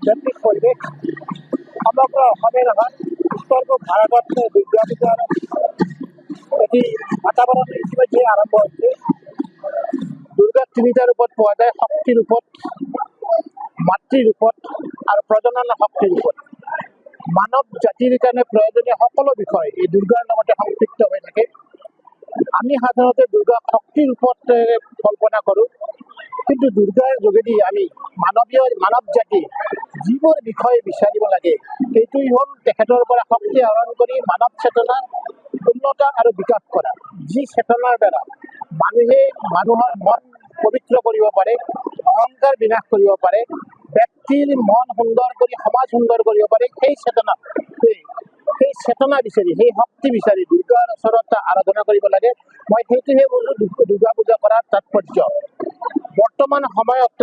আধ্যাত্মিক পৰিৱেশ সমগ্ৰ অসমে নহয় উত্তৰ পূব ভাৰতত দুৰ্গা পূজাৰ এটি বাতাবৰণ ইতিমধ্যে আৰম্ভ হৈছে। দুৰ্গাক তিনিটা ৰূপত পোৱা যায়, শক্তি ৰূপত, মাতৃ ৰূপত আৰু প্ৰজনন শক্তি ৰূপত। মানৱ জাতিৰ কাৰণে প্ৰয়োজনীয় সকলো বিষয় এই দুৰ্গাৰ লগতে সংপৃক্ত হৈ থাকে। আমি সাধাৰণতে দুৰ্গাক শক্তি ৰূপত কল্পনা কৰোঁ, কিন্তু দুৰ্গাৰ যোগেদি আমি মানৱ জাতি যিবোৰ বিষয় বিচাৰিব লাগে সেইটোৱেই হ'ল তেখেতৰ পৰা শক্তি আহৰণ কৰি মানৱ চেতনা উন্নত আৰু বিকাশ কৰা, যি চেতনাৰ দ্বাৰা মানুহে মানুহৰ মন পবিত্ৰ কৰিব পাৰে, অহংকাৰ বিনাশ কৰিব পাৰে, ব্যক্তিৰ মন সুন্দৰ কৰি সমাজ সুন্দৰ কৰিব পাৰে। সেই চেতনা বিচাৰি, সেই শক্তি বিচাৰি দুৰ্গাৰ ওচৰত আৰাধনা কৰিব লাগে। মই সেইটোহে বুজো দুৰ্গা পূজা কৰাৰ তাৎপৰ্য। বৰ্তমান সময়ত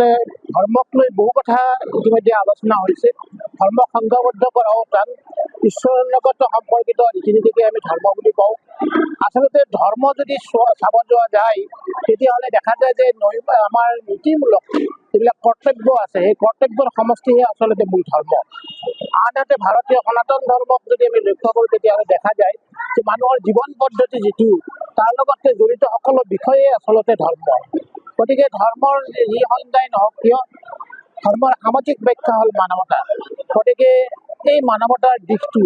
ধৰ্মক লৈ বহু কথা ইতিমধ্যে আলোচনা হৈছে। ধৰ্মক সংঘবদ্ধ কৰাও টান। ঈশ্বৰৰ লগত সম্পৰ্কিত ৰীতি নীতিকে আমি ধৰ্ম বুলি কওঁ। আচলতে ধৰ্ম যদি চাব যোৱা যায় তেতিয়াহ'লে দেখা যায় যে আমাৰ নীতিমূলক যিবিলাক কৰ্তব্য আছে সেই কৰ্তব্যৰ সমষ্টিহে আচলতে মূল ধৰ্ম। আনহাতে ভাৰতীয় সনাতন ধৰ্মক যদি আমি লক্ষ্য কৰোঁ তেতিয়াহ'লে দেখা যায় যে মানুহৰ জীৱন পদ্ধতি যিটো তাৰ লগতে জড়িত সকলো বিষয়ে আচলতে ধৰ্ম। গতিকে ধৰ্মৰ যি সংজ্ঞাই নহওক কিয় ধৰ্মৰ সামাজিক ব্যাখ্যা হ'ল মানৱতা। গতিকে এই মানৱতাৰ দিশটো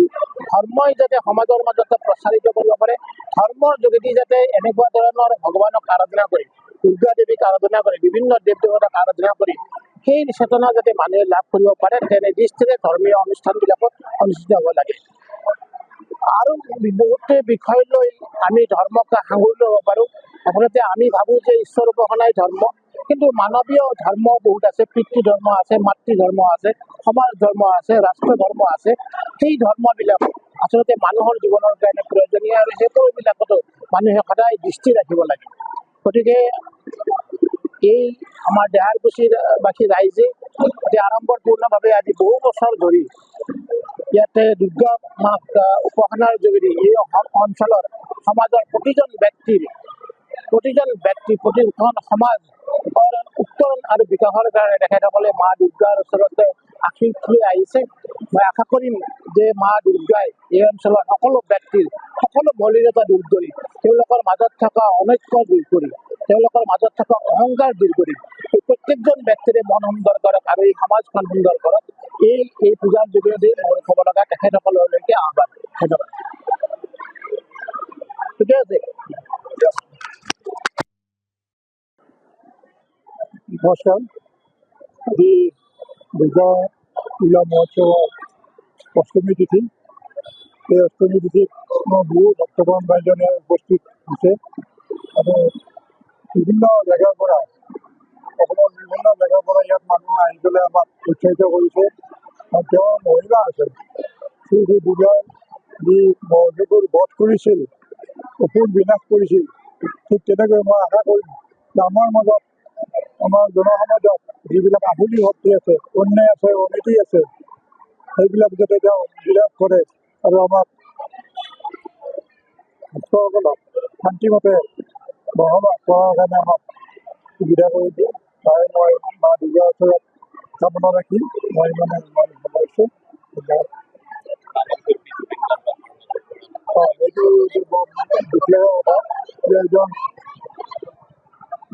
ধৰ্মই যাতে সমাজৰ মাজত প্ৰচাৰিত কৰিব পাৰে, ধৰ্মৰ যোগেদি যাতে এনেকুৱা ধৰণৰ ভগৱানক আৰাধনা কৰি, দুৰ্গা দেৱীক আৰাধনা কৰি, বিভিন্ন দেৱ দেৱতাক আৰাধনা কৰি সেই চেতনা যাতে মানুহে লাভ কৰিব পাৰে তেনে দৃষ্টিৰে ধৰ্মীয় অনুষ্ঠানবিলাকত অনুষ্ঠিত হ'ব লাগে। আৰু বহুত বিষয় লৈ আমি ধৰ্মক সাঙুৰি ল'ব পাৰোঁ। আচলতে আমি ভাবোঁ যে ঈশ্বৰ উপাসনাই ধৰ্ম, কিন্তু মানৱীয় ধৰ্ম বহুত আছে। পিতৃ ধৰ্ম আছে, মাতৃ ধৰ্ম আছে, সমাজ ধৰ্ম আছে, ৰাষ্ট্ৰ ধৰ্ম আছে। সেই ধৰ্মবিলাক আচলতে মানুহৰ জীৱনৰ কাৰণে প্ৰয়োজনীয় আৰু সেইবোৰবিলাকতো মানুহে সদায় দৃষ্টি ৰাখিব লাগে। গতিকে এই আমাৰ দেহাৰকুছিৰ বাসী ৰাইজে যে আড়ম্বৰপূৰ্ণভাৱে আজি বহু বছৰ ধৰি ইয়াতে দুৰ্গা মাক উপাসনাৰ যোগেদি এই অঞ্চলৰ সমাজৰ প্ৰতিজন ব্যক্তি, প্ৰতিখন সমাজ উত্তৰণ আৰু বিকাশৰ কাৰণে তেখেতসকলে মা দুৰ্গাৰ ওচৰতে আশীষ লৈ আহিছে। মই আশা কৰিম যে মা দুৰ্গাই এই অঞ্চলৰ সকলো ব্যক্তিৰ সকলো মলিনতা দূৰ কৰি, তেওঁলোকৰ মাজত থকা অনৈক্য দূৰ কৰি, তেওঁলোকৰ মাজত থকা অহংকাৰ দূৰ কৰি প্ৰত্যেকজন ব্যক্তিৰে মন সুন্দৰ কৰক আৰু এই সমাজখন সুন্দৰ কৰক। এই পূজাৰ যোগেদি মোৰ ক'ব লগা তেখেতসকললৈকে আহ্বান। ধন্যবাদ। ঠিকে আছে। নমস্কাৰ। আজি দুৰ্গা পূজা মহোৎসৱৰ অষ্টমী তিথি। এই অষ্টমী তিথিত মই বহু ভক্তগণ ৰাইজনে উপস্থিত হৈছে আৰু বিভিন্ন জেগাৰ পৰা, অসমৰ বিভিন্ন জেগাৰ পৰা ইয়াত মানুহ আহি পেলাই আমাক উৎসাহিত কৰিছে। আৰু তেওঁ মহিমা আছে, শ্ৰী দুৰ্গাৰ যি মহযুঁজৰ বধ কৰিছিল, অসুৰ বিনাশ কৰিছিল, ঠিক তেনেকৈ মই আশা কৰিম যে আমাৰ মাজত, আমাৰ জনসমাজত যিবিলাক আহুলি শক্তি আছে, অন্যায় আছে, অনীতি আছে, সেইবিলাক যাতে তেওঁ বিনাশ কৰে আৰু আমাক ভক্তসকলক শান্তিমতে বসবাস কৰাৰ কাৰণে আমাক সুবিধা কৰি দিয়ে। তাই মই মা দুৰ্গাৰ ওচৰত কামনা ৰাখি মই সামৰিছোঁ। এইটো বৰ দুখীয়া কথা যে এজন,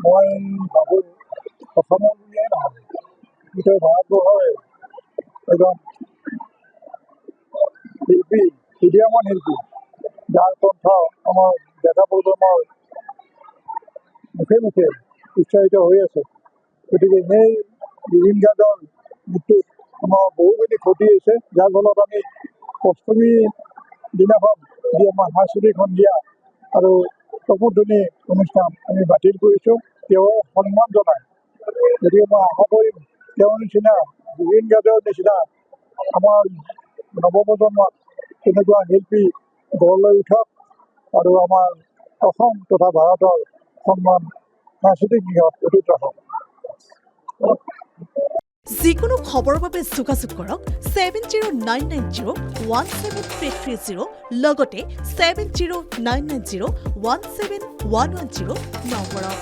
মই ভাবোঁ অসমৰ বুলিয়েই নহয়, গোটেই ভাৰতবৰ্ষৰ এজন শিল্পী, উদীয়মান শিল্পী, যাৰ কণ্ঠ আমাৰ ডেকা প্ৰজন্মৰ মুখে মুখে উচ্চাৰিত হৈ আছে। গতিকে সেই জুবিন গাৰ্গৰ মৃত্যুত আমাৰ বহুখিনি ক্ষতি হৈছে, যাৰ ফলত আমি অষ্টমী দিনাখন যি আমাৰ সাংস্কৃতিক সন্ধিয়া আৰু চকুধুনি অনুষ্ঠান আমি বাতিল কৰিছোঁ, তেওঁ সন্মান জনাই। গতিকে মই আশা কৰিম তেওঁৰ নিচিনা, জুবিন গাৰ্গৰ নিচিনা আমাৰ নৱপ্ৰজন্মত তেনেকুৱা শিল্পী গঢ়লৈ উঠক আৰু আমাৰ অসম তথা ভাৰতৰ সন্মান সাংস্কৃতিক দিশত অটুট ৰাখক। যিকোনো খবৰৰ বাবে যোগাযোগ কৰক 7099017330 লগতে 7099017110 নম্বৰত।